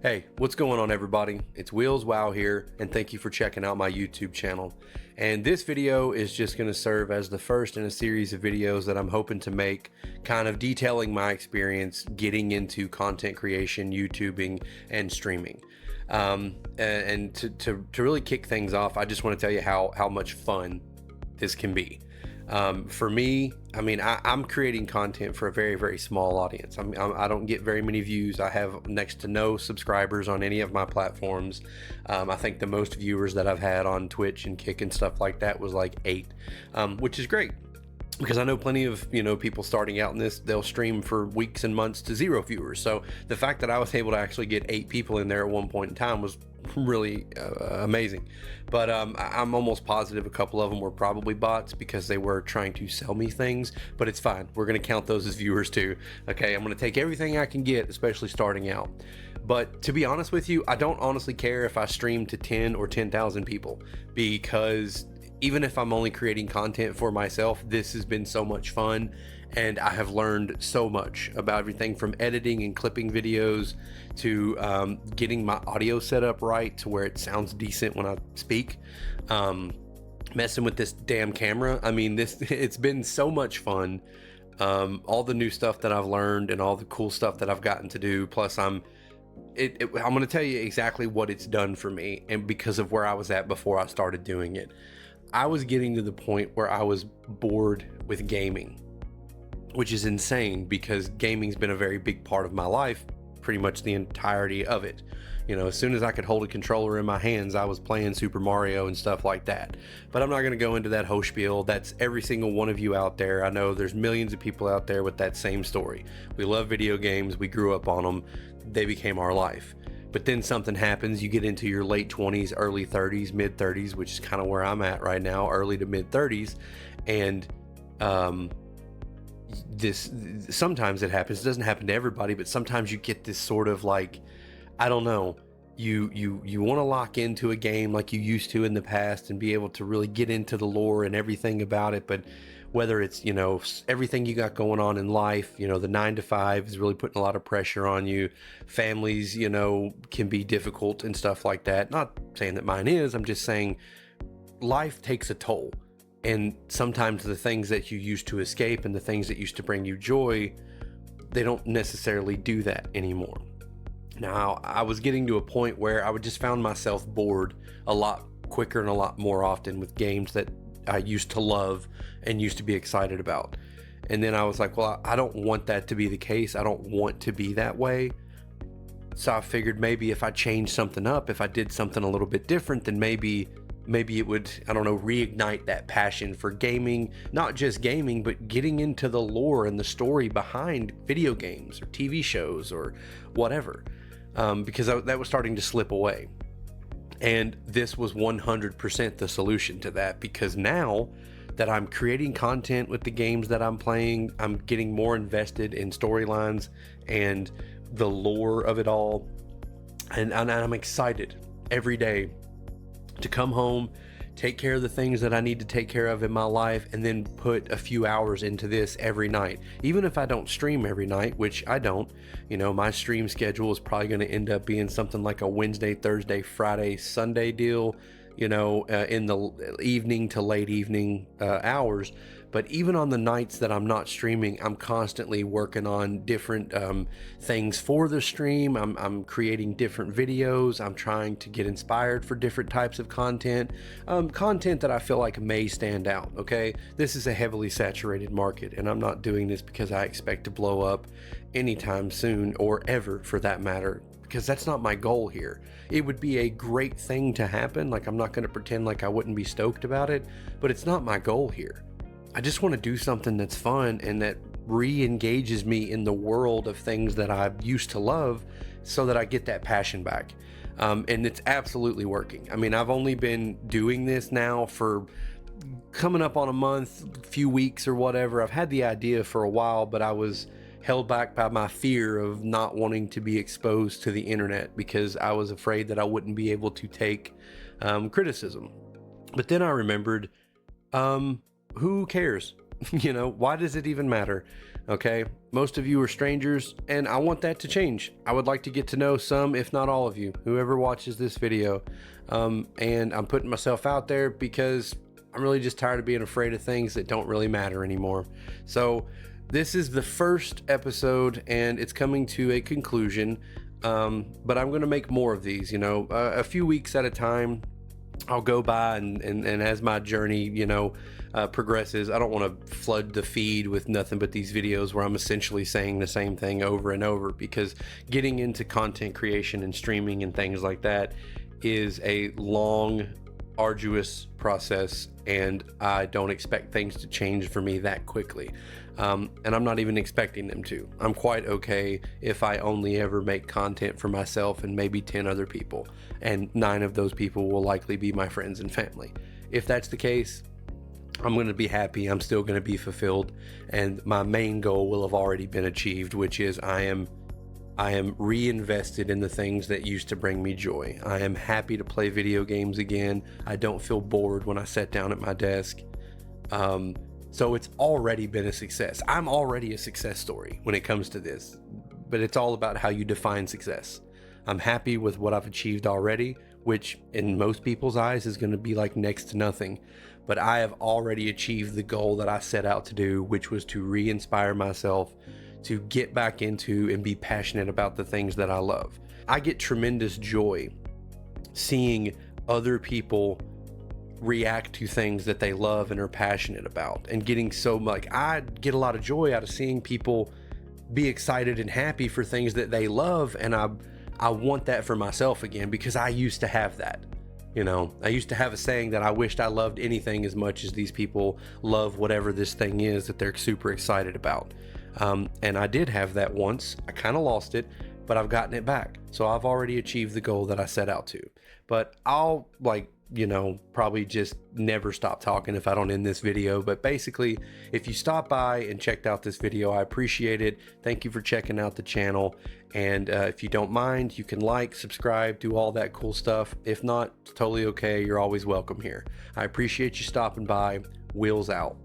Hey, what's going on everybody? It's Wheels Wow here, and thank you for checking out my YouTube channel. And this video is just going to serve as the first in a series of videos that I'm hoping to make, kind of detailing my experience getting into content creation, YouTubing, and streaming. And to really kick things off, I just want to tell you how much fun this can be. For me, I'm creating content for a very, very small audience. I don't get very many views. I have next to no subscribers on any of my platforms. I think the most viewers that I've had on Twitch and Kick and stuff like that was like 8, which is great. Because I know plenty of people starting out in this, they'll stream for weeks and months to 0 viewers. So the fact that I was able to actually get 8 people in there at one point in time was really amazing. But I'm almost positive a couple of them were probably bots because they were trying to sell me things, but it's fine. We're going to count those as viewers too. Okay, I'm going to take everything I can get, especially starting out. But to be honest with you, I don't honestly care if I stream to 10 or 10,000 people, because even if I'm only creating content for myself, this has been so much fun, and I have learned so much about everything from editing and clipping videos to getting my audio set up right to where it sounds decent when I speak. Messing with this damn camera. It's been so much fun. All the new stuff that I've learned and all the cool stuff that I've gotten to do. Plus I'm going to tell you exactly what it's done for me, and because of where I was at before I started doing it. I was getting to the point where I was bored with gaming, which is insane because gaming's been a very big part of my life, pretty much the entirety of it. As soon as I could hold a controller in my hands, I was playing Super Mario and stuff like that. But I'm not going to go into that whole spiel. That's every single one of you out there. I know there's millions of people out there with that same story. We love video games. We grew up on them. They became our life. But then something happens, you get into your late 20s, early 30s, mid 30s, which is kind of where I'm at right now, early to mid 30s. And sometimes it happens. It doesn't happen to everybody, but sometimes you get this sort of like, I don't know, you want to lock into a game like you used to in the past and be able to really get into the lore and everything about it. But whether it's, everything you got going on in life, the 9 to 5 is really putting a lot of pressure on you. Families, can be difficult and stuff like that. Not saying that mine is, I'm just saying life takes a toll. And sometimes the things that you used to escape and the things that used to bring you joy, they don't necessarily do that anymore. Now, I was getting to a point where I would just found myself bored a lot quicker and a lot more often with games that I used to love and used to be excited about. And then I was like, well, I don't want that to be the case. I don't want to be that way. So I figured maybe if I changed something up, if I did something a little bit different, then maybe it would, I don't know, reignite that passion for gaming. Not just gaming, but getting into the lore and the story behind video games or TV shows or whatever. Because that was starting to slip away. And this was 100% the solution to that, because now that I'm creating content with the games that I'm playing, I'm getting more invested in storylines and the lore of it all. And I'm excited every day to come home, take care of the things that I need to take care of in my life, and then put a few hours into this every night. Even if I don't stream every night, which I don't, my stream schedule is probably going to end up being something like a Wednesday, Thursday, Friday, Sunday deal, in the evening to late evening hours. But even on the nights that I'm not streaming, I'm constantly working on different things for the stream. I'm creating different videos. I'm trying to get inspired for different types of content that I feel like may stand out. Okay, this is a heavily saturated market, and I'm not doing this because I expect to blow up anytime soon, or ever for that matter, because that's not my goal here. It would be a great thing to happen. Like, I'm not going to pretend like I wouldn't be stoked about it, but it's not my goal here. I just want to do something that's fun and that re-engages me in the world of things that I used to love, so that I get that passion back. And it's absolutely working. I've only been doing this now for coming up on a month, few weeks or whatever. I've had the idea for a while, but I was held back by my fear of not wanting to be exposed to the internet, because I was afraid that I wouldn't be able to take criticism. But then I remembered, who cares? Why does it even matter? Okay, most of you are strangers, and I want that to change. I would like to get to know some, if not all of you, whoever watches this video. And I'm putting myself out there because I'm really just tired of being afraid of things that don't really matter anymore. So this is the first episode, and it's coming to a conclusion. But I'm going to make more of these, a few weeks at a time. I'll go by and as my journey, progresses, I don't want to flood the feed with nothing but these videos where I'm essentially saying the same thing over and over, because getting into content creation and streaming and things like that is a long, arduous process, and I don't expect things to change for me that quickly. And I'm not even expecting them to. I'm quite okay if I only ever make content for myself and maybe 10 other people, and 9 of those people will likely be my friends and family. If that's the case, I'm going to be happy. I'm still going to be fulfilled, and my main goal will have already been achieved, which is I am reinvested in the things that used to bring me joy. I am happy to play video games again. I don't feel bored when I sit down at my desk. So it's already been a success. I'm already a success story when it comes to this, but it's all about how you define success. I'm happy with what I've achieved already, which in most people's eyes is going to be like next to nothing. But I have already achieved the goal that I set out to do, which was to re-inspire myself to get back into and be passionate about the things that I love. I get tremendous joy seeing other people react to things that they love and are passionate about, and getting so much, I get a lot of joy out of seeing people be excited and happy for things that they love. And I want that for myself again, because I used to have that. I used to have a saying that I wished I loved anything as much as these people love whatever this thing is that they're super excited about. And I did have that once. I kind of lost it, but I've gotten it back. So I've already achieved the goal that I set out to. But I'll probably just never stop talking if I don't end this video. But basically, if you stopped by and checked out this video, I appreciate it. Thank you for checking out the channel. And if you don't mind, you can like, subscribe, do all that cool stuff. If not, it's totally okay. You're always welcome here. I appreciate you stopping by. Wheels out.